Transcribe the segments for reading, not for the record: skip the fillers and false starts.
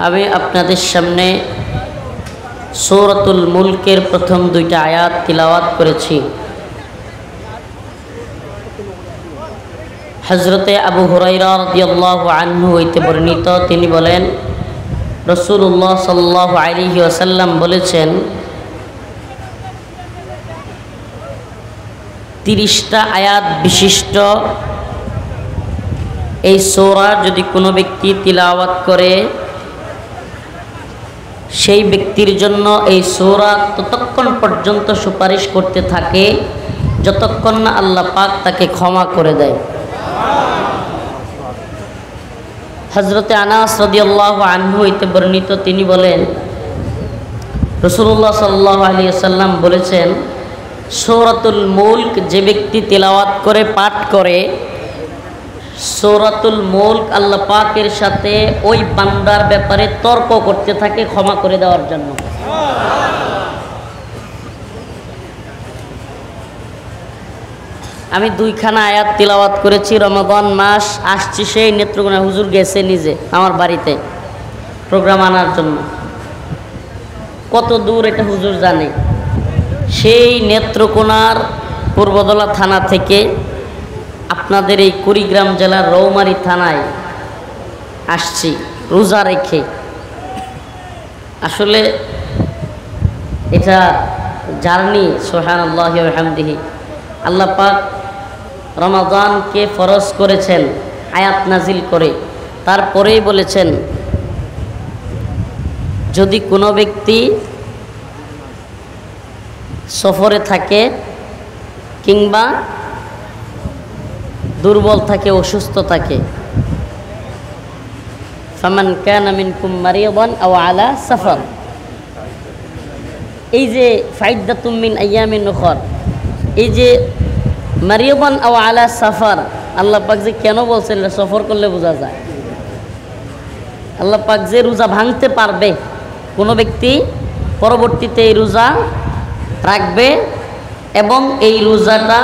আমি আপনাদের সামনে সূরাতুল মুলকের প্রথম দুইটা আয়াত তিলাওয়াত করেছি। হযরতে আবু হুরায়রা রাদিয়াল্লাহু আনহু হইতে বর্ণিত, তিনি বলেন রাসূলুল্লাহ সাল্লাল্লাহু আলাইহি ওয়াসাল্লাম বলেছেন, 30টা আয়াত বিশিষ্ট এই সূরা যদি কোনো ব্যক্তি তিলাওয়াত করে, সেই ব্যক্তির জন্য এই সূরা ততক্ষণ পর্যন্ত সুপারিশ করতে থাকে যতক্ষণ না আল্লাহ পাক তাকে ক্ষমা করে দেয়। হযরতে আনাস রাদিয়াল্লাহু আনহু হইতে বর্ণিত, তিনি বলেন রাসূলুল্লাহ সাল্লাল্লাহু আলাইহি ওয়াসাল্লাম বলেছেন, সূরাতুল মুলক যে ব্যক্তি তিলাওয়াত করে, পাঠ করে, সূরাতুল মুলক আল্লাহ পাকের সাথে ওই বান্দার ব্যাপারে তর্ক করতে থাকে ক্ষমা করে দেওয়ার জন্য। আমি 2খানা আয়াত তিলাওয়াত করেছি। রমাদান মাস আসছে, সেই নেত্রকোনা হুজুর গেছে নিজে আমার বাড়িতে প্রোগ্রাম আনার জন্য। কত দূর এটা হুজুর জানে। সেই নেত্রকোনার পূর্বদলা থানা থেকে আপনাদের এই কুড়িগ্রাম জেলার রৌমারী থানায় আসছি রোজা রেখে। আসলে এটা জার্নি, সুবহানাল্লাহি ওয়া বিহামদিহি। আল্লাহ পাক রমাদানকে ফরজ করেছেন আয়াত নাজিল করে, তারপরেই বলেছেন যদি কোনো ব্যক্তি সফরে থাকে কিংবা দুর্বল থাকে, অসুস্থ থাকে, ফামান কানা মিনকুম মারিয়াদান আও আলা সাফার, এই যে ফাইদ্দাতুম মিন আইয়ামিন উখর, এই যে মারিয়াদান আও আলা সাফার, আল্লাহ পাক যে কেন বলছেন সফর করলে বোঝা যায়। আল্লাহ পাক যে রোজা ভাঙতে পারবে, কোনো ব্যক্তি পরবর্তীতে এই রোজা রাখবে এবং এই রোজাটা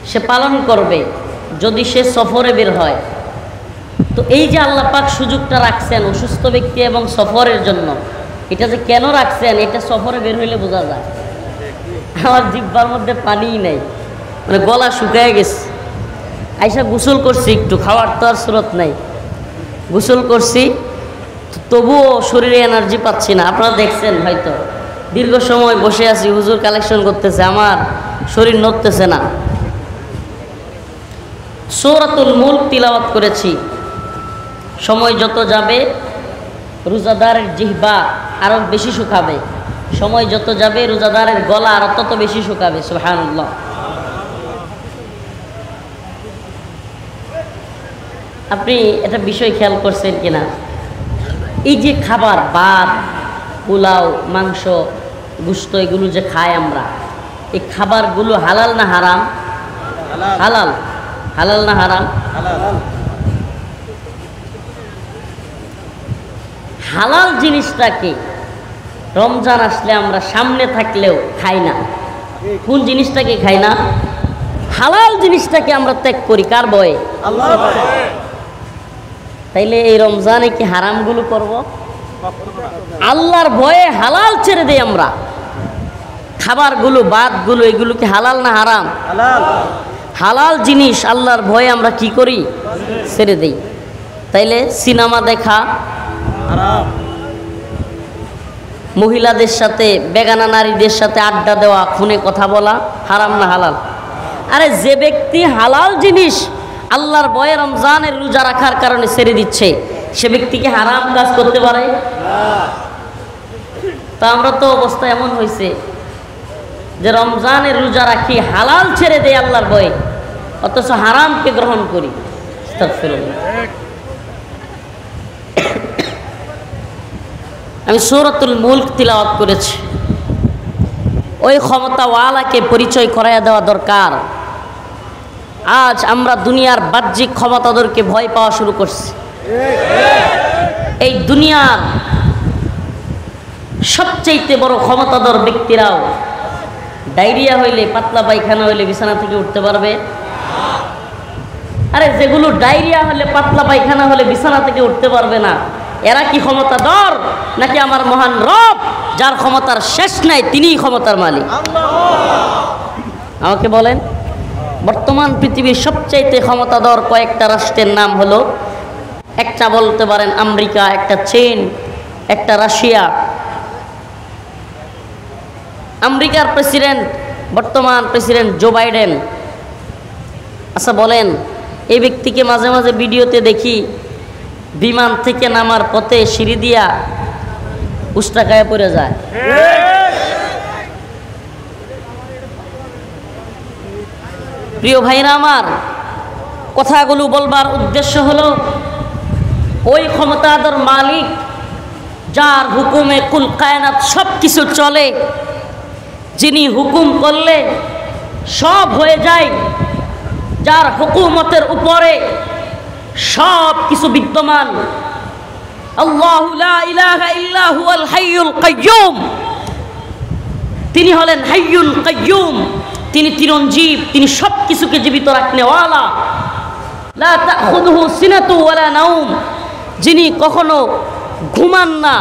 সে পালন করবে যদি সে সফরে বের হয়। তো এই যে আল্লাহ পাক সুযোগটা রাখছেন অসুস্থ ব্যক্তি এবং সফরের জন্য, এটা যে কেন রাখছেন এটা সফরে বের হইলে বোঝা যায়। আমার জিহ্বার মধ্যে পানিই নাই, মানে গলা শুকায় গেছে। আইসা গোসল করছি, একটু খাওয়ার তো আর সুরত নাই, গোসল করছি, তবুও শরীরে এনার্জি পাচ্ছি না। আপনারা দেখছেন হয়তো দীর্ঘ সময় বসে আছি, হুজুর কালেকশন করতেছে, আমার শরীর নড়তেছে না। সূরাতুল মুলক তিলাওয়াত করেছি। সময় যত যাবে রোজাদারের জিহ্বা আরো বেশি শুকাবে, সময় যত যাবে রোজাদারের গলা আরো তত বেশি শুকাবে। সুবহানাল্লাহ। আপনি একটা বিষয় খেয়াল করছেন কিনা, এই যে খাবার, ভাত, পোলাও, মাংস, গোশত, এগুলো যে খাই আমরা, এই খাবারগুলো হালাল না হারাম? হালাল। হালাল না হারাম? হালাল জিনিসটাকে রমজান আসলে আমরা সামনে থাকলেও খাই না। কোন জিনিসটাকে খাই না? হালাল জিনিসটাকে আমরা ত্যাগ করি। কার ভয়ে? আল্লাহর ভয়ে। তাইলে এই রমজানে কি হারামগুলো করব? আল্লাহর ভয়ে হালাল ছেড়ে দেই আমরা। খাবারগুলো, ভাতগুলো, এগুলো কি হালাল না হারাম? হালাল। হালাল জিনিস আল্লাহর ভয়ে আমরা কি করি? ছেড়ে দেই। তাইলে সিনেমা দেখা হারাম, মহিলাদের সাথে, বেগানা নারীদের সাথে আড্ডা দেওয়া, ফোনে কথা বলা হারাম না হালাল? আরে যে ব্যক্তি হালাল জিনিস আল্লাহর ভয়ে রমজানের রোজা রাখার কারণে ছেড়ে দিচ্ছে, সে ব্যক্তিকে হারাম কাজ করতে পারে? তা আমরা তো অবস্থা এমন হয়েছে যে রমজানের রোজা রাখি, হালাল ছেড়ে দেয় আল্লাহর ভয়ে, অথচ হারামকে গ্রহণ করি। আস্তাগফিরুল্লাহ। আমি সূরাতুল মুলক তিলাওয়াত করেছি। ওই ক্ষমতাওয়ালাকে পরিচয় করাইয়া দেওয়া দরকার। আজ আমরা দুনিয়ার বাহ্যিক ক্ষমতাদেরকে ভয় পাওয়া শুরু করছি। এই দুনিয়ার সবচেয়ে বড় ক্ষমতাধর ব্যক্তিরাও ডায়রিয়া হইলে, পাতলা পায়খানা হইলে বিছানা থেকে উঠতে পারবে? আরে যেগুলো ডায়রিয়া হলে, পাতলা পায়খানা হলে বিছানা থেকে উঠতে পারবে না, এরা কি ক্ষমতাধর নাকি আমার মহান রব যার ক্ষমতার শেষ নাই তিনিই ক্ষমতার মালিক? আমাকে বলেন, বর্তমান পৃথিবীর সবচাইতে ক্ষমতাধর কয়েকটা রাষ্ট্রের নাম হলো, একটা বলতে পারেন আমেরিকা, একটা চীন, একটা রাশিয়া। আমেরিকার প্রেসিডেন্ট, বর্তমান প্রেসিডেন্ট জো বাইডেন। আচ্ছা বলেন, এই ব্যক্তিকে মাঝে মাঝে ভিডিওতে দেখি বিমান থেকে নামার পথে সিঁড়ি দিয়া উস্টাকায় পড়ে যায়। প্রিয় ভাইরা আমার, কথাগুলো বলবার উদ্দেশ্য হলো ওই ক্ষমতাধর মালিক যার হুকুমে কুল কায়নাত সব কিছু চলে, যিনি হুকুম করলে সব হয়ে যায়, যার হুকুমতের উপরে সব কিছু বিদ্যমান। আল্লাহু লা ইলাহা ইল্লা হুয়াল হাইয়ুল কাইয়্যুম, তিনি হলেন হাইয়ুল কাইয়্যুম, তিনি চিরঞ্জীব, তিনি সব কিছুকে জীবিত রাখনেওয়ালা। লা তাখুযুহু সিনাতু ওয়ালা নাওম, যিনি কখনো ঘুমান না,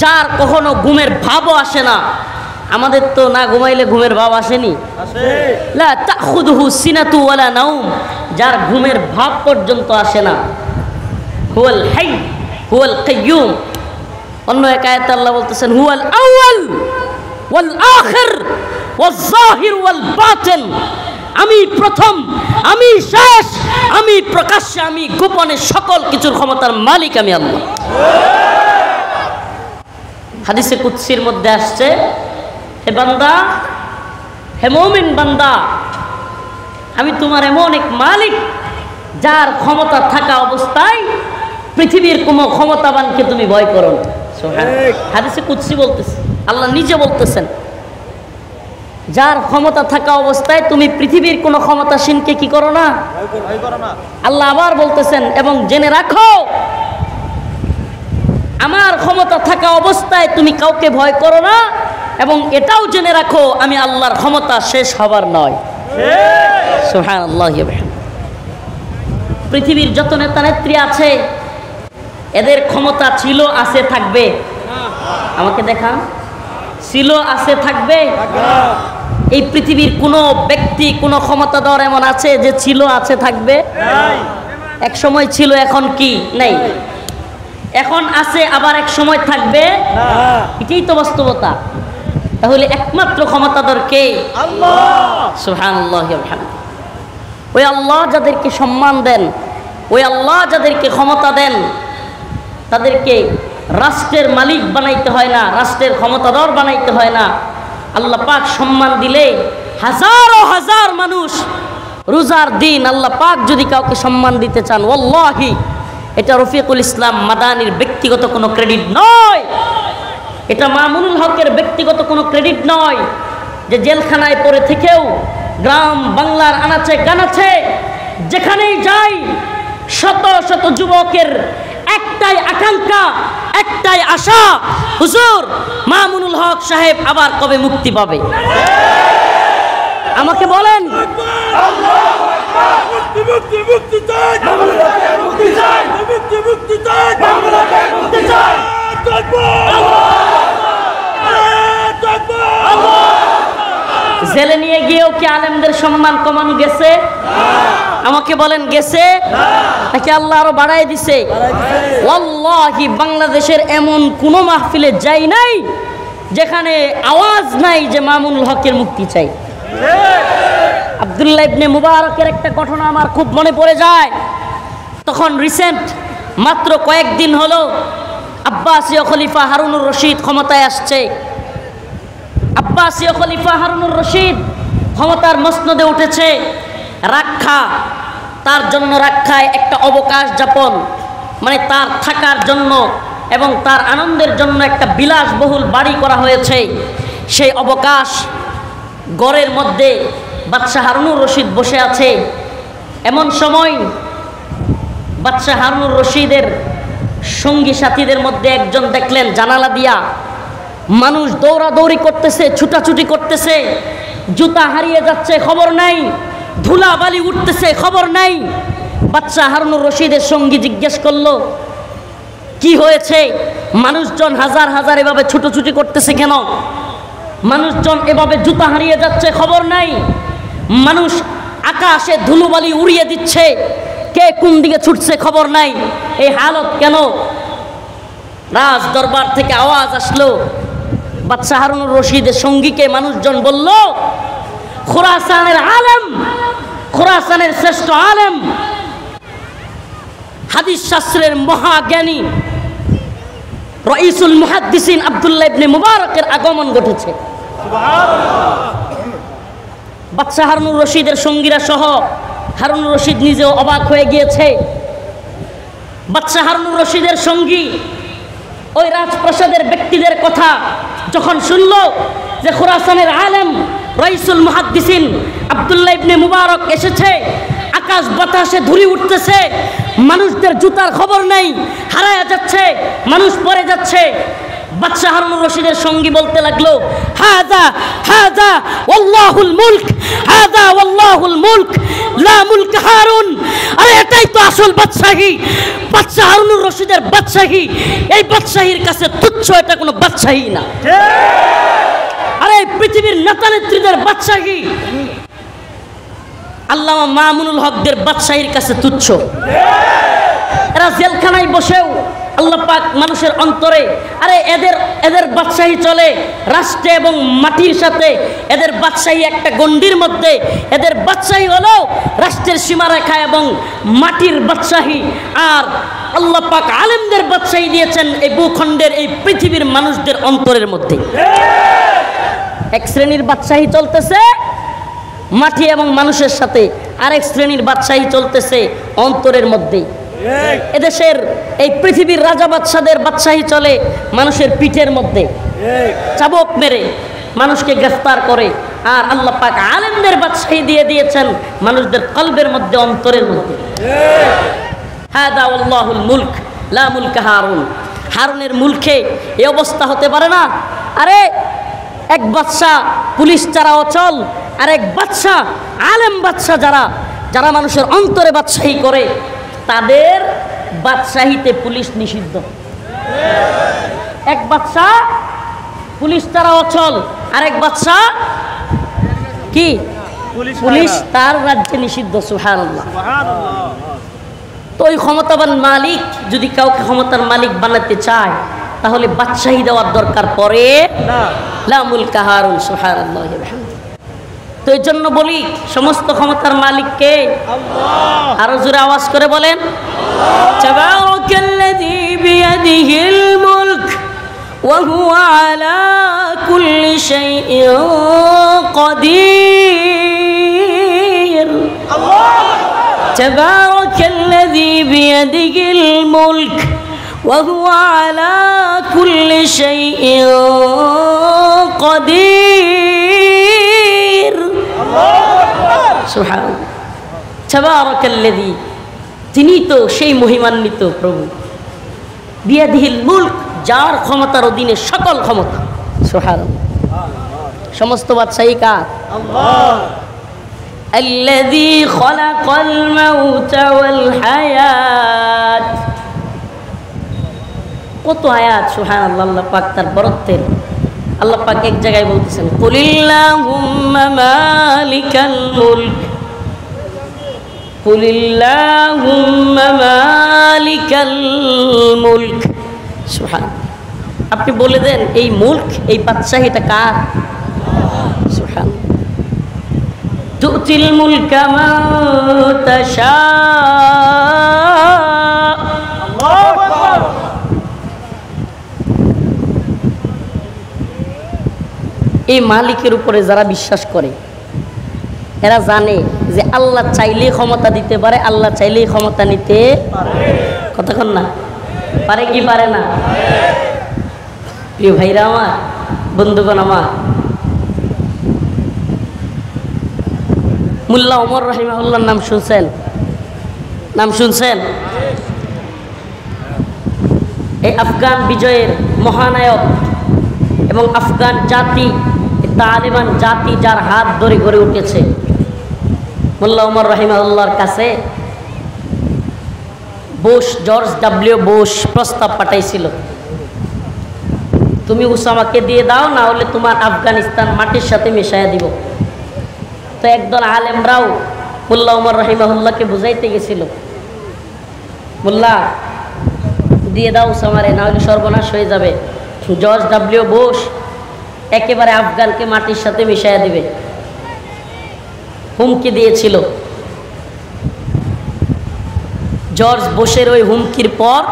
যার কখনো ঘুমের ভাবও আসে না। আমাদের তো না ঘুমাইলে ঘুমের ভাব আসেনি। লা তাখুযুহু সিনাতু ওয়ালা নাওম, যার ঘুমের ভাব পর্যন্ত আসে না। হুয়াল হাই হুয়াল কাইয়্যুম। অন্য এক আয়াতে আল্লাহ বলতেছেন হুয়াল আউয়াল ওয়াল আখির ওয়াল যাহির ওয়াল বাতিন, আমি প্রথম, আমি শেষ, আমি প্রকাশ্যে, আমি গোপনে, সকল কিছুর ক্ষমতার মালিক আমি আল্লাহ। হাদিসে কুদসির মধ্যে আসছে, হে বান্দা, হে মুমিন বান্দা, আমি তোমার এমন এক মালিক যার ক্ষমতা থাকা অবস্থায় পৃথিবীর কোনো ক্ষমতাবানকে তুমি ভয় করো না। হাদিসে কুদসি বলতেছে, আল্লাহ নিজে বলতেছেন, যার ক্ষমতা থাকা অবস্থায় তুমি পৃথিবীর কোনো ক্ষমতাসীনকে কি করো না? আল্লাহ আবার বলতেছেন, এবং জেনে রাখো আমার ক্ষমতা থাকা অবস্থায় তুমি কাউকে ভয় করো না, এবং এটাও জেনে রাখো আমি আল্লাহর ক্ষমতা শেষ হবার নয়। সুবহানাল্লাহ। পৃথিবীর যত নেতা নেত্রী আছে এদের ক্ষমতা ছিল, আছে, থাকবে। আমাকে দেখান, ছিল, আছে, থাকবে। এই পৃথিবীর কোনো ব্যক্তি, কোনো ক্ষমতাধর এমন আছে যে ছিল, আছে, থাকবে? এক সময় ছিল, এখন কি নেই, এখন আছে, আবার এক সময় থাকবে, এটাই তো বাস্তবতা। তাহলে একমাত্র ক্ষমতাধর কে? আল্লাহ। সুবহানাল্লাহ। ওই আল্লাহ যাদেরকে সম্মান দেন, ওই আল্লাহ যাদেরকে ক্ষমতা দেন, তাদেরকে রাষ্ট্রের মালিক বানাইতে হয় না, রাষ্ট্রের ক্ষমতাধর বানাইতে হয় না। আল্লাহ পাক সম্মান দিলে হাজারো হাজার মানুষ রোজার দিন আল্লাহ পাক যদি কাউকে সম্মান দিতে চান, ওয়াল্লাহি এটা রফিকুল ইসলাম মাদানির ব্যক্তিগত কোনো ক্রেডিট নয়, এটা মামুনুল হকের ব্যক্তিগত কোনো ক্রেডিট নয়, যে জেলখানায় পড়ে থেকেও গ্রাম বাংলার আনাচে কানাচে যেখানেই যাই শত শত যুবকের একটাই আকাঙ্ক্ষা, একটাই আশা, হুজুর মামুনুল হক সাহেব আবার কবে মুক্তি পাবে? আমাকে বলেন, জেলে নিয়ে গিয়েও কি আলেমদের সম্মান কমানো গেছে? আমাকে বলেন, গেছে নাকি আল্লাহ আরো বাড়াই দিছে? ওয়াল্লাহি বাংলাদেশের এমন কোন মাহফিলে যাই নাই যেখানে আওয়াজ নাই যে মামুনুল হকের মুক্তি চাই। আব্দুল্লাহ ইবনে মুবারকের একটা ঘটনা আমার খুব মনে পড়ে যায়। তখন রিসেন্ট মাত্র কয়েকদিন হলো আব্বাসীয় খলিফা হারুনুর রশিদ ক্ষমতায় আসছে। আব্বাসীয় খলিফা হারুনুর রশিদ ক্ষমতার মসনদে উঠেছে। তার জন্য রাখায় একটা অবকাশ যাপন, মানে তার থাকার জন্য এবং তার আনন্দের জন্য একটা বিলাসবহুল বাড়ি করা হয়েছে। সেই অবকাশ গড়ের মধ্যে বাদশাহ হারুনুর রশিদ বসে আছে। এমন সময় বাদশাহ হারুনুর রশিদের সঙ্গী সাথীদের মধ্যে একজন দেখলেন জানালা দিয়া মানুষ দৌড়াদৌড়ি করতেছে, ছুটাছুটি করতেছে, জুতা হারিয়ে যাচ্ছে খবর নাই, ধুলা বালি উঠতেছে খবর নাই। বাদশাহ হারুনুর রশিদের সঙ্গী জিজ্ঞেস করলো, কি হয়েছে? মানুষজন হাজার হাজার এভাবে ছুটোছুটি করতেছে কেন? মানুষজন এভাবে জুতা হারিয়ে যাচ্ছে, খবর নাই। মানুষ আকাশে ধুলোবালি উড়িয়ে দিচ্ছে, কে কোন দিকে ছুটছে খবর নাই। এই হালত কেন? রাজ দরবার থেকে আওয়াজ আসলো, বাদশাহ হারুনুর রশিদের সঙ্গীকে মানুষজন বলল, খোরাসানের আলেম, খোরাসানের শ্রেষ্ঠ আলেম, হাদিস শাস্ত্রের মহাজ্ঞানী রাইসুল মুহাদ্দিসিন আব্দুল্লাহ ইবনে মুবারকের আগমন ঘটেছে। বাদশাহ হারুনুর রশিদের সঙ্গীরা সহ হারুনুর রশিদ নিজেও অবাক হয়ে গিয়েছে। বাদশাহ হারুনুর রশিদের সঙ্গী ওই রাজপ্রাসাদের ব্যক্তিদের কথা যখন শুনল যে খোরাসানের আলেম রাইসুল মুহাদ্দিসিন আব্দুল্লাহ ইবনে মুবারক এসেছে, আকাশ বাতাসে ধুলি উঠতেছে, মানুষদের জুতার খবর নেই, হারায়া যাচ্ছে, মানুষ পড়ে যাচ্ছে। বাদশাহ হারুনুর রশিদের সঙ্গী বলতে লাগলো, হাযা হাযা ওয়াল্লাহুল মুলক, হাযা ওয়াল্লাহুল মুলক, লা মুলক হারুন। আরে এটাই তো আসল বাদশাহী, বাদশাহ হারুনুর রশিদের বাদশাহী। এই বাদশাহীর কাছে তুচ্ছ, এটা কোনো বাদশাহী না। আরে পৃথিবীর নেতা নেত্রীদের বাদশাহী আল্লামা মামুনুল হকদের বাদশাহীর কাছে তুচ্ছ। এরা জেলখানায় বসেও আল্লাহ পাক মানুষের অন্তরে, আরে এদের বাদশাহী চলে রাষ্ট্রে এবং মাটির সাথে, এদের বাদশাহী একটা গণ্ডির মধ্যে, এদের বাদশাহী হলো রাষ্ট্রের সীমারেখা এবং মাটির বাদশাহী। আর আল্লাহ পাক আলেমদের বাদশাহী দিয়েছেন এই ভূখণ্ডের, এই পৃথিবীর মানুষদের অন্তরের মধ্যে। এক শ্রেণীর বাদশাহী চলতেছে মাটি এবং মানুষের সাথে, আরেক শ্রেণীর বাদশাহী চলতেছে অন্তরের মধ্যে। এদেশের এই পৃথিবীর রাজা বাদশাদের বাদশাহী চলে মানুষের পিঠের মধ্যে, চাবুক মেরে মানুষকে গ্রেফতার করে। আর আল্লাহ পাক আলেমদের বাদশাহী দিয়ে দিয়েছেন মানুষদের কলবের মধ্যে, অন্তরের মধ্যে। হাদা আল্লাহুল মুলক লা মুলক হারুন। হারুনের মুলকে এই অবস্থা হতে পারে না। আরে এক বাদশা পুলিশ ছাড়া অচল, আর এক বাদশা আলেম বাদশা যারা মানুষের অন্তরে বাদশাহী করে, তাদের বাদশাহীতে পুলিশ নিষিদ্ধ। এক বাদশা পুলিশ ছাড়া অচল, আর এক বাদশা কি পুলিশ তার রাজ্যে নিষিদ্ধ। সুবহানাল্লাহ। তো ওই ক্ষমতাবান মালিক যদি কাউকে ক্ষমতার মালিক বানাতে চায়, তাহলে বাদশাহী দেওয়ার দরকার পড়ে লা মুলক হারুন। সুবহানাল্লাহ। তো এই জন্য বলি, সমস্ত ক্ষমতার মালিক কে? আল্লাহ। আরো জোরে আওয়াজ করে বলেন, তাবারাকাল্লাযী বিয়াদিহিল মুলক ওয়া হুয়া আলা কুল্লি শাইইন কাদির। আল্লাহ। তাবারাকাল্লাযী বিয়াদিহিল মুলক ওয়া হুয়া আলা কুল্লি শাইইন কাদির। সুবহানাল্লাহ। তাবারাকাল্লাযী, তিনি তো সেই মহিমান্বিত প্রভু, বিয়াদিহিল মুলক, যার ক্ষমতার অধীনে সকল ক্ষমতা। সুবহানাল্লাহ। সমস্ত বাদশাহী কার? আল্লাহ। আল্লাযী খালাকাল মাউতা ওয়াল হায়াত। কত আয়াত! সুবহানাল্লাহ। আল্লাহ পাক তার বরত্বের, আল্লাহ পাক এক জায়গায় বলতেছেন, কুলিল্লাহুম্মা মালিকাল মুলক, কুলিল্লাহুম্মা মালিকাল মুলক। সুবহানাল্লাহ। আপনি বলে দেন এই মুলক, এই বাদশাহীটা কার? সুবহানাল্লাহ। তুতিল মুলকা মান তাশা। আল্লাহু আকবার। এই মালিকের উপরে যারা বিশ্বাস করে, এরা জানে যে আল্লাহ চাইলেই ক্ষমতা দিতে পারে, আল্লাহ চাইলেই ক্ষমতা নিতে পারে। কতক্ষণ না পারে কি পারে না? প্রিয় ভাইরা আমার, বন্ধুগণ আমার, মোল্লা ওমর রাহিমাহুল্লাহর নাম শুনছেন? নাম শুনছেন? এই আফগান বিজয়ের মহানায়ক এবং আফগান জাতি, তালেবান জাতি যার হাত ধরে গড়ে উঠেছে, মোল্লা ওমর রাহিমাহুল্লাহর কাছে বুশ, জর্জ ডাব্লিউ বুশ প্রস্তাব পাঠাইছিল, তুমি উসামাকে দিয়ে দাও, না হলে তোমার আফগানিস্তান মাটির সাথে মিশাইয়া দিব। তো একদল আলেমরাও মোল্লা ওমর রহিমাহুল্লাহকে বুঝাইতে গেছিল, মোল্লা দিয়ে দাও উসামারে, না হলে সর্বনাশ হয়ে যাবে। জর্জ ডাব্লিউ বুশ একেবারে আফগানকে মাটির সাথে মিশাইয়া দিবে, হুমকি দিয়েছিল। জর্জ বুশের ওই হুমকির পর,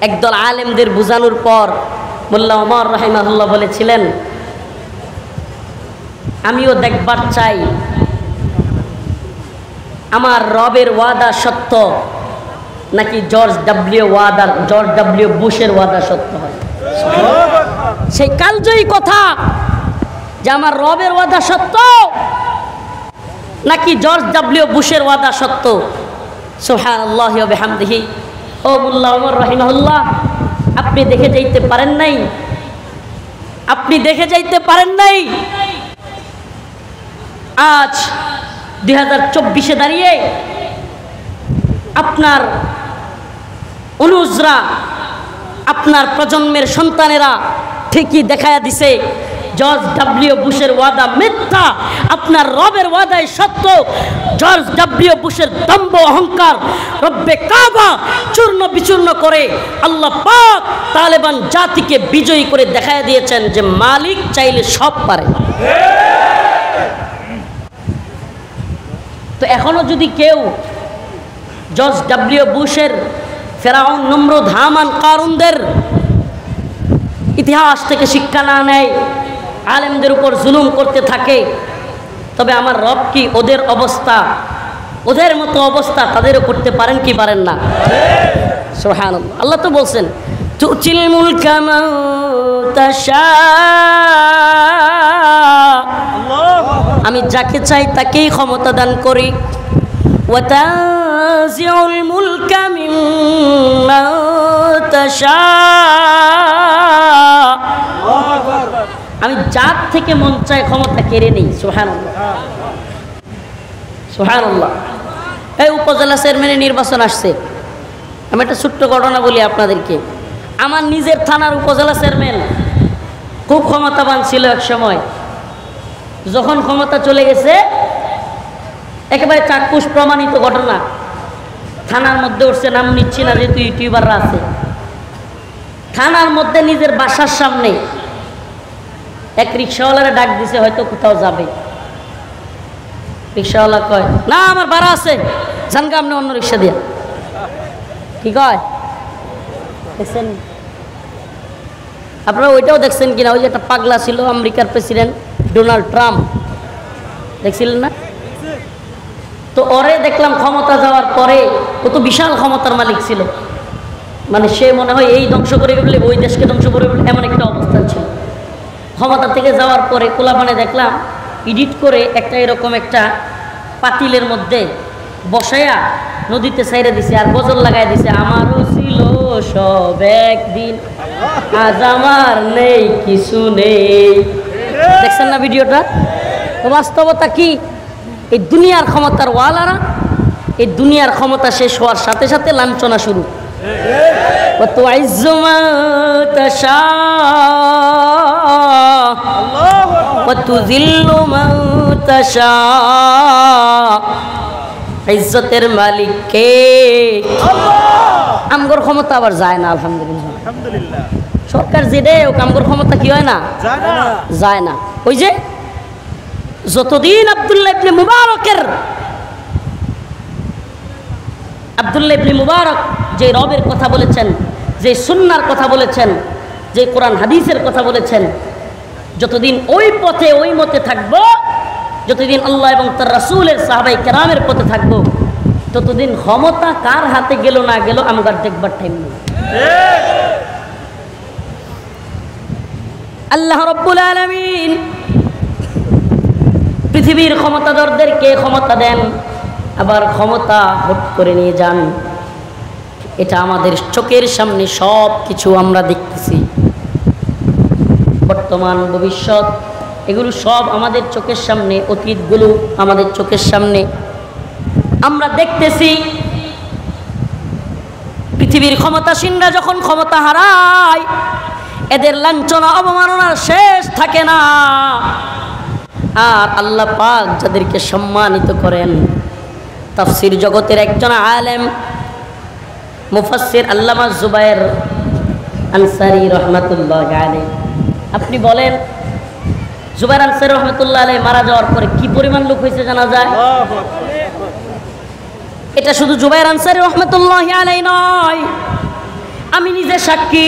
একদল আলেমদের বুঝানোর পর মোল্লা ওমর রাহিমাহুল্লাহ বলেছিলেন, আমিও দেখবার চাই আমার রবের ওয়াদা সত্য নাকি জর্জ ডাব্লিউ বুশের ওয়াদা সত্য হয়। সেই কালজয়ী কথা যে আমার রবের ওয়াদা সত্য নাকি জর্জ ডাব্লিউ বুশের ওয়াদা সত্য। সুবহানাল্লাহি ওয়া বিহামদিহি। ও মোল্লা ওমর রাহিমাহুল্লাহ, আপনি দেখে যাইতে পারেন নাই, আপনি দেখে যাইতে পারেন নাই আজ 2024-এ দাঁড়িয়ে আপনার অনুজরা, আপনার প্রজন্মের সন্তানেরা ঠিকই দেখায়া দিছে জর্জ ডাব্লিউ বুশের ওয়াদা মিথ্যা, আপনার রবের ওয়াদাই সত্য। জর্জ ডাব্লিউ বুশের দম্ভ অহংকার রব্বে কাবা চূর্ণ বিচূর্ণ করে আল্লাহ পাক তালেবান জাতিকে বিজয়ী করে দেখায়া দিয়েছেন যে মালিক চাইলে সব পারে। তো এখনো যদি কেউ জর্জ ডাব্লিউ বুশের, ফেরাউন, নমরুদ, হামান, কারুনদের ইতিহাস থেকে শিক্ষা না নেয়, আলেমদের উপর জুলুম করতে থাকে, তবে আমার রব কি ওদের অবস্থা, ওদের মতো অবস্থা তাদেরও করতে পারেন কি পারেন না? সুবহানাল্লাহ। আল্লাহ তো বলছেন, তুতিল মুলকা মান তাশা, আমি যাকে চাই তাকেই ক্ষমতা দান করি। ওয়া তানজিউল মুলকা মিম্মান তাশা, আমি যার থেকে মন চায় ক্ষমতা কেড়ে নেই। সুবহানাল্লাহ, সুবহানাল্লাহ। এই উপজেলা চেয়ারম্যানের নির্বাচন আসছে, আমি একটা ছোট্ট ঘটনা বলি আপনাদেরকে। আমার নিজের থানার উপজেলা চেয়ারম্যান খুব ক্ষমতাবান ছিল এক সময়, যখন ক্ষমতা চলে গেছে, একেবারে চাক্ষুষ প্রমাণিত ঘটনা, থানার মধ্যে উঠছে, নাম নিচ্ছি না যেহেতু ইউটিউবাররা আছে, থানার মধ্যে নিজের বাসার সামনে এক রিক্সাওয়ালারে ডাক দিছে, হয়তো কোথাও যাবে। রিক্সাওয়ালা কয়, না আমার ভাড়া আছে, জানগা আপনি অন্য রিক্সা দিয়া। কি কয় দেখছেন আপনারা? ওইটাও দেখছেন কিনা? ওই যে একটা পাগলা ছিল আমেরিকার প্রেসিডেন্ট ডোনাল্ড ট্রাম্প, দেখছিলেন না? তো ওরে দেখলাম ক্ষমতা যাওয়ার পরে, ও তো বিশাল ক্ষমতার মালিক ছিল, মানে সে মনে হয় এই ধ্বংস করে ফেললে ওই দেশকে ধ্বংস করে ফেললে, এমন একটা অবস্থান ছিল। ক্ষমতা থেকে যাওয়ার পরে কোলাপানে দেখলাম এডিট করে একটা এরকম একটা পাতিলের মধ্যে বসায়া নদীতে ছাইরে দিছে, আর গজল লাগাই দিছে, আমারও ছিল সব একদিন, আজ আমার নেই কিছু নেই। দেখছেন না ভিডিওটা? তো বাস্তবতা কি? এই দুনিয়ার ক্ষমতার ওয়ালারা, এই দুনিয়ার ক্ষমতা শেষ হওয়ার সাথে সাথে লাঞ্ছনা শুরু। ইজ্জতের মালিক কে? আমগর ক্ষমতা আবার যায় না, আলহামদুলিল্লাহ। সরকার যেটাই হোক, আমগর ক্ষমতা কি হয় না? যায় না। ওই যে যতদিন আব্দুল্লাহ ইবনে মুবারক যে রবের কথা বলেছেন, যে সুন্নাহর কথা বলেছেন, যে কোরআন হাদিসের কথা বলেছেন, যতদিন ওই পথে ওই মতে থাকবো, যতদিন আল্লাহ এবং তার রাসূলের সাহাবায়ে কেরামের পথে থাকবো, ততদিন ক্ষমতা কার হাতে গেল না গেল আমগার দেখবার টাইম নেই। আল্লাহ রাব্বুল আলামিন পৃথিবীর ক্ষমতাধরদেরকে ক্ষমতা দেন, আবার ক্ষমতা হট করে নিয়ে যান। এটা আমাদের চোখের সামনে সব কিছু আমরা দেখতেছি, বর্তমান ভবিষ্যৎ এগুলো সব আমাদের চোখের সামনে, অতীতগুলো আমাদের চোখের সামনে আমরা দেখতেছি। পৃথিবীর ক্ষমতাসীনরা যখন ক্ষমতা হারায় এদের লাঞ্ছনা অবমাননার শেষ থাকে না। আর আল্লাহ পাক যাদেরকে সম্মানিত করেন, তাফসীর জগতের একজন আলেম মুফাসসির আল্লামা জুবায়ের আনসারী রহমাতুল্লাহ আলাইহি, আপনি বলেন জুবায়ের আনসারী রহমাতুল্লাহ আলাইহি মারা যাওয়ার পরে কি পরিমাণ লোক হয়েছে জানা যায়? এটা শুধু জুবায়ের আনসারী রহমাতুল্লাহ আলাইহি নয়, আমি নিজে সাক্ষী।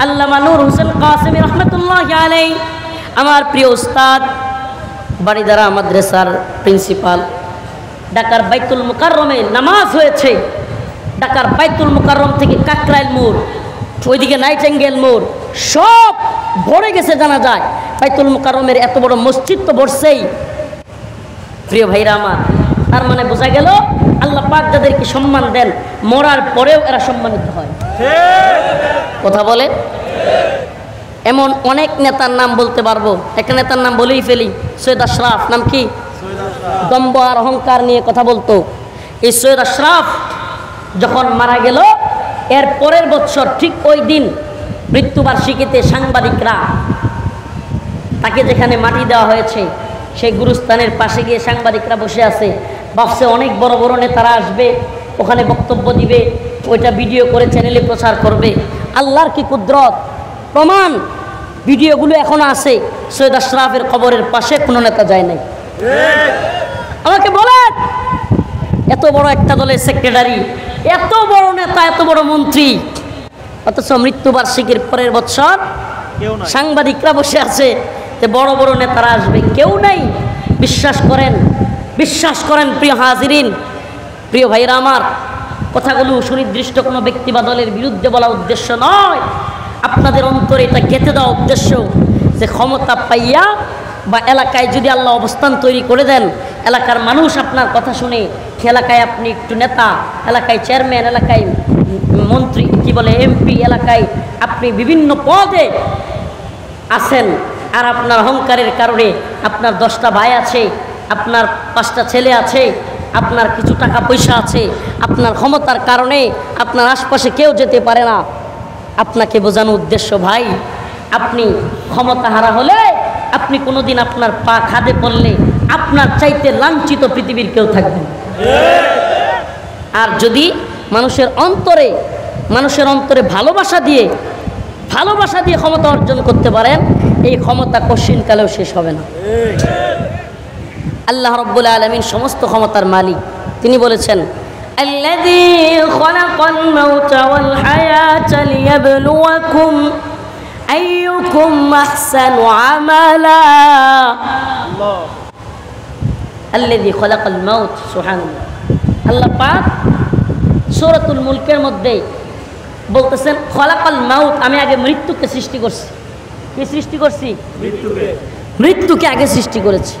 আল্লামা নূর হোসেন কাসেমী রহমাতুল্লাহ আলাইহি আমার প্রিয় উস্তাদ, বাড়িদারা মাদ্রাসার প্রিন্সিপাল। ঢাকার বাইতুল মুকাররমে নামাজ হয়েছে, ঢাকার বাইতুল মুকাররম থেকে কাকরাইল মোড়, ওইদিকে নাইটেঙ্গেল মোড় সব ভরে গেছে জানা যায়। বাইতুল মুকাররমের এত বড় মসজিদ তো ভরছেই। প্রিয় ভাইরা আমার, তার মানে বোঝা গেল আল্লাহ পাক যাদেরকে সম্মান দেন মরার পরেও এরা সম্মানিত হয়। কথা বলে। এমন অনেক নেতার নাম বলতে পারবো, একটা নেতার নাম বলেই ফেলি, সৈয়দ আশরাফ। নাম কি? দম্ভ আর অহংকার নিয়ে কথা বলতো। এই সৈয়দ আশরাফ যখন মারা গেল এর পরের বছর ঠিক ওই দিন মৃত্যুবার্ষিকীতে সাংবাদিকরা তাকে যেখানে মাটি দেওয়া হয়েছে সেই গুরুস্থানের পাশে গিয়ে সাংবাদিকরা বসে আছে, ভাবছে অনেক বড় বড় নেতারা আসবে, ওখানে বক্তব্য দিবে, ওইটা ভিডিও করে চ্যানেলে প্রচার করবে। আল্লাহর কি কুদরত, প্রমাণ ভিডিওগুলো এখনো আছে। সৈয়দ আশরাফের কবরের পাশে কোনো নেতা যায় নাই। আমাকে বলেন, এত বড় একটা দলের সেক্রেটারি, এত বড় নেতা, এত বড় মন্ত্রী, অথচ মৃত্যুবার্ষিকীর পরের বছর সাংবাদিকরা বসে আছে, বড় বড় নেতারা আসবে, কেউ নাই। বিশ্বাস করেন, বিশ্বাস করেন প্রিয় হাজিরিন, প্রিয় ভাইরা আমার, কথাগুলো সুনির্দিষ্ট কোনো ব্যক্তি বা দলের বিরুদ্ধে বলা উদ্দেশ্য নয়, আপনাদের অন্তরে এটা গেঁথে দেওয়া উদ্দেশ্য যে ক্ষমতা পাইয়া বা এলাকায় যদি আল্লাহ অবস্থান তৈরি করে দেন, এলাকার মানুষ আপনার কথা শুনে, এলাকায় আপনি একটু নেতা, এলাকায় চেয়ারম্যান, এলাকায় মন্ত্রী, কি বলে এমপি, এলাকায় আপনি বিভিন্ন পদে আছেন, আর আপনার অহংকারের কারণে আপনার 10টা ভাই আছে, আপনার 5টা ছেলে আছে, আপনার কিছু টাকা পয়সা আছে, আপনার ক্ষমতার কারণে আপনার আশপাশে কেউ যেতে পারে না। আপনাকে বোঝানো উদ্দেশ্য, ভাই আপনি ক্ষমতা হারা হলে আপনি কোনোদিন আপনার পা খাদে পড়লে আপনার চাইতে লাঞ্ছিত পৃথিবীর কেউ থাকবে না। আর যদি মানুষের অন্তরে ভালোবাসা দিয়ে ক্ষমতা অর্জন করতে পারেন, এই ক্ষমতা কশিনকালেও শেষ হবে না। আল্লাহ রাব্বুল আলামিন সমস্ত ক্ষমতার মালিক। তিনি বলেছেন, আল্লাযী খালাকাল মাউতা ওয়াল হায়াতা লিয়াবলুয়াকুম আইয়ুকুম আহসানু আমালা। আল্লাযী খালাকাল মাউত, সুবহানাল্লাহ। আল্লাহ পাক সূরাতুল মুলকের মধ্যে বলতেছেন, খালাকাল মাউত, আমি আগে মৃত্যুকে সৃষ্টি করছি। কি সৃষ্টি করছি? মৃত্যুকে আগে সৃষ্টি করেছি।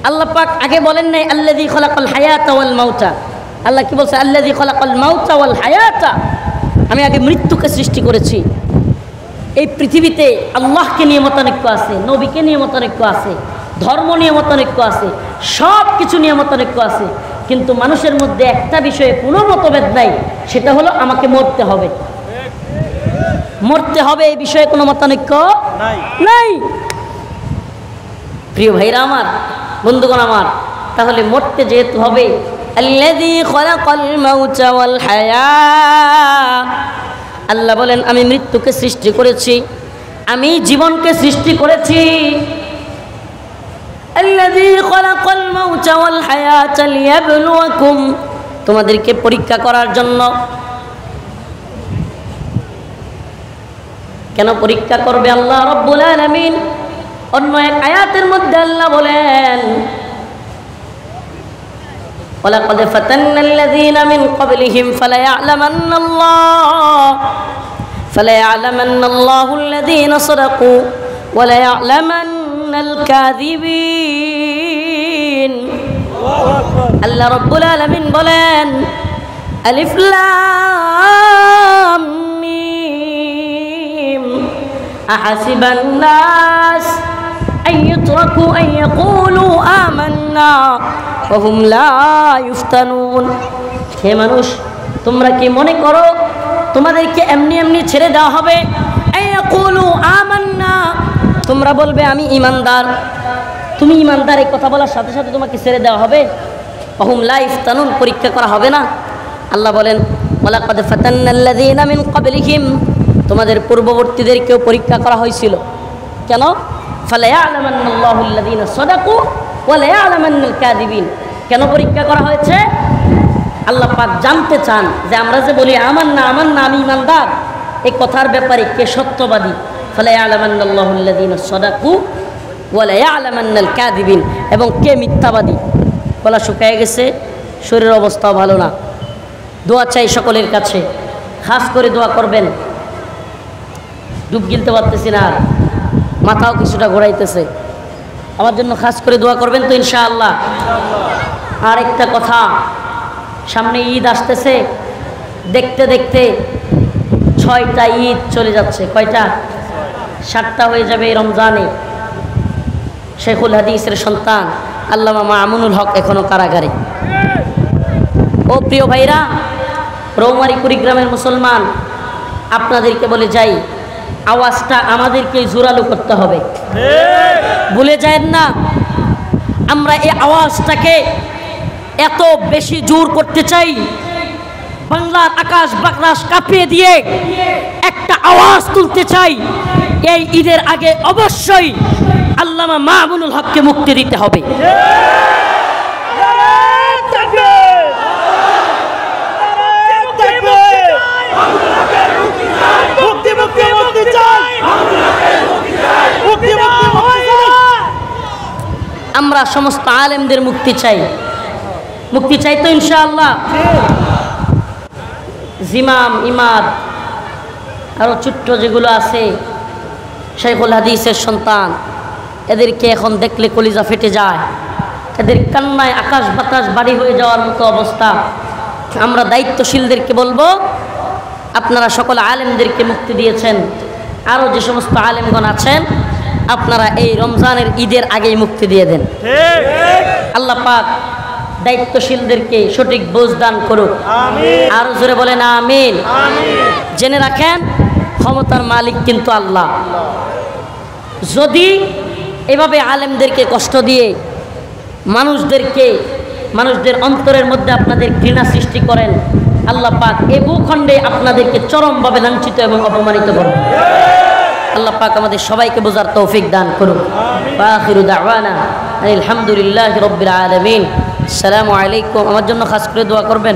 আল্লাহ পাক আগে বলেন নাই আল্লাযী খালাকাল হায়াতা ওয়াল মাউতা। আল্লাহ কি বলছে? আল্লাযী খালাকাল মাউতা ওয়াল হায়াতা, আমি আগে মৃত্যুকে সৃষ্টি করেছি। এই পৃথিবীতে আল্লাহকে নিয়ে মতানৈক্য আছে, নবীকে নিয়ে মতানৈক্য আছে, ধর্ম নিয়ে মতানৈক্য আছে, সব কিছু নিয়ে মতানৈক্য আছে, কিন্তু মানুষের মধ্যে একটা বিষয়ে কোনো মতভেদ নাই, সেটা হলো আমাকে মরতে হবে। মরতে হবে, এই বিষয়ে কোনো মতানৈক্য নাই। প্রিয় ভাইরা আমার, বন্ধুগণ আমার, তাহলে মরতে যেহেতু হবে, আল্লাযী খালাকাল মাউতা ওয়াল হায়া, আল্লাহ বলেন আমি মৃত্যুকে সৃষ্টি করেছি, আমি জীবনকে সৃষ্টি করেছি। আল্লাযী খালাকাল মাউতা ওয়াল হায়াতা লিয়াবলুয়াকুম, তোমাদেরকে পরীক্ষা করার জন্য। কেন পরীক্ষা করবে আল্লাহ রাব্বুল আলামিন? অন্য এক আয়াতের মধ্যে আল্লাহ বলেন, ওয়ালাকাদ ফাতান্নাল্লাযীনা মিন ক্বাবলিহিম ফালায়া'লামান্নাল্লাহুল্লাযীনা সাদাকু ওয়া লায়া'লামান্নাল কাযিবিন। আল্লাহ রাব্বুল আলামিন বলেন, আলিফ লাম মিম আহাসিবান নাস আন ইউতরাকু আন ইয়াকুলু আমান্না ওয়া হুম লা ইফতানুন। হে মানুষ, তোমরা কি মনে করো তোমাদেরকে এমনি এমনি ছেড়ে দেওয়া হবে? আয়াকুলু আমান্না, তোমরা বলবে আমি ঈমানদার। তুমি ঈমানদার এই কথা বলার সাথে সাথে তোমাকে ছেড়ে দেওয়া হবে? ওয়া হুম লা ইফতানুন, পরীক্ষা করা হবে না? আল্লাহ বলেন ওয়ালাকাদ ফাতান্নাল্লাযীনা মিন ক্বাবলিহিম, তোমাদের পূর্ববর্তীদেরকেও পরীক্ষা করা হয়েছিল। কেন? ফালায়ালামান্নাল্লাহুল্লাযীনা সাদাকু ওয়া লায়ালামান্নাল কাযিবিন। কেন পরীক্ষা করা হয়েছে? আল্লাহ পাক জানতে চান যে আমরা যে বলি আমান্না আমান্না আমি ঈমানদার, এই কথার ব্যাপারে কে সত্যবাদী। ফালায়ালামান্নাল্লাহুল্লাযীনা সাদাকু ওয়া লায়ালামান্নাল কাযিবিন, এবং কে মিথ্যাবাদী। গলা শুকিয়ে গেছে, শরীরের অবস্থাও ভালো না। দোয়া চাই সকলের কাছে, খাস করে দোয়া করবেন। ডুব গিলতে পারতেছি না, মাথাও কিছুটা ঘোরাইতেছে, আমার জন্য খাস করে দোয়া করবেন তো ইনশাআল্লাহ। আর একটা কথা, সামনে ঈদ আসতেছে, দেখতে দেখতে 6টা ঈদ চলে যাচ্ছে। কয়টা? 7টা হয়ে যাবে এই রমজানে। শেখুল হাদিসের সন্তান আল্লামা মামুনুল হক এখনো কারাগারে। ও প্রিয় ভাইরা, রৌমারী কুড়িগ্রামের মুসলমান, আপনাদেরকে বলে যাই, আওয়াজটা আমাদেরকে জোরালো করতে হবে, ভুলে যায়েন না। আমরা এই আওয়াজটাকে এত বেশি জোর করতে চাই, বাংলার আকাশ বাতাস কাঁপিয়ে দিয়ে একটা আওয়াজ তুলতে চাই। এই ঈদের আগে অবশ্যই আল্লামা মামুনুল হককে মুক্তি দিতে হবে। আমরা সমস্ত আলেমদের মুক্তি চাই, মুক্তি চাই তো ইনশাআল্লাহ। জিমাম, ইমাদ, আরও ছোট্ট যেগুলো আছে, শেখুল হাদিসের সন্তান, এদেরকে এখন দেখলে কলিজা ফেটে যায়। এদের কান্নায় আকাশ বাতাস বাড়ি হয়ে যাওয়ার মতো অবস্থা। আমরা দায়িত্বশীলদেরকে বলবো, আপনারা সকল আলেমদেরকে মুক্তি দিয়েছেন, আরও যে সমস্ত আলেমগণ আছেন আপনারা এই রমজানের ঈদের আগেই মুক্তি দিয়ে দেন। আল্লাহ পাক দায়িত্বশীলদেরকে সঠিক বোঝ দান করুক, আরো জোরে বলেন আমিন। জেনে রাখেন, ক্ষমতার মালিক কিন্তু আল্লাহ। যদি এভাবে আলেমদেরকে কষ্ট দিয়ে মানুষদের অন্তরের মধ্যে আপনাদের ঘৃণা সৃষ্টি করেন, আল্লাহ পাক এ ভূখণ্ডে আপনাদেরকে চরমভাবে লাঞ্ছিত এবং অপমানিত করবেন। আল্লাহ পাক আমাদের সবাইকে বোঝার তৌফিক দান করুন। আখিরু দাওয়ানা আলহামদুলিল্লাহি রাব্বিল আলামিন। আসসালামু আলাইকুম। আমার জন্য খাস করে দোয়া করবেন।